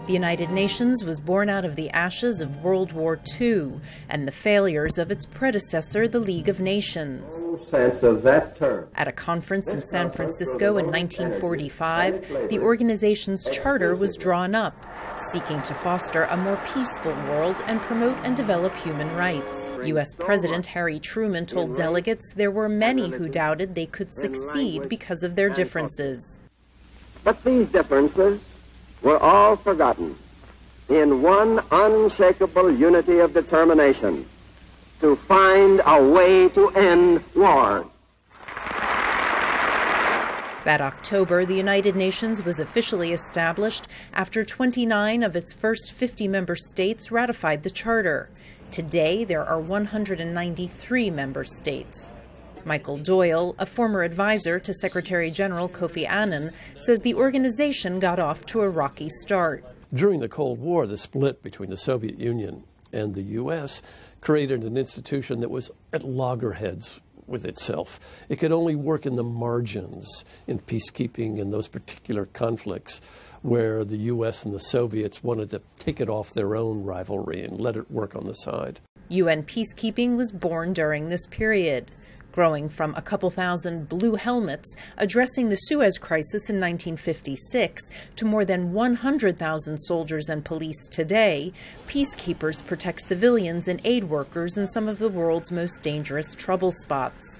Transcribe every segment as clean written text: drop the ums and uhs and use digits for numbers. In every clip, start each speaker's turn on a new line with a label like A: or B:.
A: The United Nations was born out of the ashes of World War II and the failures of its predecessor, the League of Nations.
B: Sense of that term.
A: At a conference in San Francisco in 1945, the organization's charter was drawn up, seeking to foster a more peaceful world and promote and develop human rights. U.S. President Harry Truman told delegates there were many who doubted they could succeed because of their differences.
B: But these differences were all forgotten in one unshakable unity of determination to find a way to end war.
A: That October, the United Nations was officially established after 29 of its first 50 member states ratified the charter. Today, there are 193 member states. Michael Doyle, a former advisor to Secretary General Kofi Annan, says the organization got off to a rocky start.
C: During the Cold War, the split between the Soviet Union and the U.S. created an institution that was at loggerheads with itself. It could only work in the margins in peacekeeping in those particular conflicts where the U.S. and the Soviets wanted to take it off their own rivalry and let it work on the side.
A: UN peacekeeping was born during this period, growing from a couple thousand blue helmets addressing the Suez Crisis in 1956 to more than 100,000 soldiers and police today. Peacekeepers protect civilians and aid workers in some of the world's most dangerous trouble spots.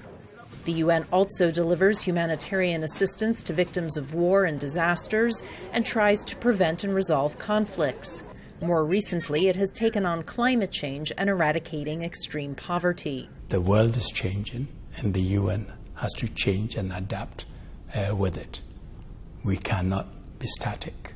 A: The UN also delivers humanitarian assistance to victims of war and disasters and tries to prevent and resolve conflicts. More recently, it has taken on climate change and eradicating extreme poverty.
D: The world is changing, and the UN has to change and adapt with it. We cannot be static.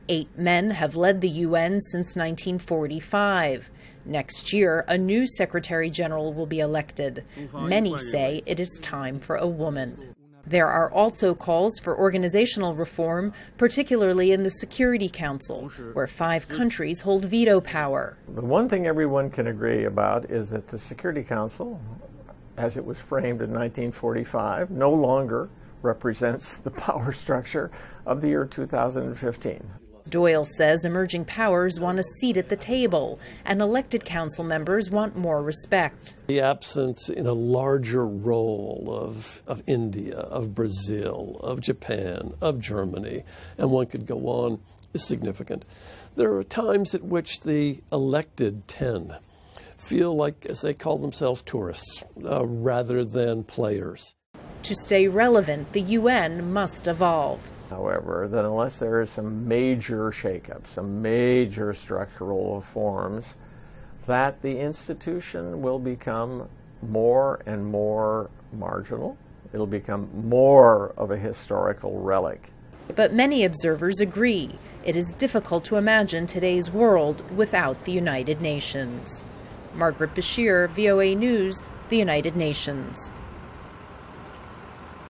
A: 8 men have led the UN since 1945. Next year, a new Secretary General will be elected. Many say it is time for a woman. There are also calls for organizational reform, particularly in the Security Council, where 5 countries hold veto power.
E: The one thing everyone can agree about is that the Security Council, as it was framed in 1945, no longer represents the power structure of the year 2015.
A: Doyle says emerging powers want a seat at the table, and elected council members want more respect.
C: The absence in a larger role of India, of Brazil, of Japan, of Germany, and one could go on, is significant. There are times at which the elected 10 feel like, as they call themselves, tourists rather than players.
A: To stay relevant, the UN must evolve.
E: However, that unless there is some major shakeup, some major structural reforms, that the institution will become more and more marginal. It'll become more of a historical relic.
A: But many observers agree it is difficult to imagine today's world without the United Nations. Margaret Besheer, VOA News, the United Nations.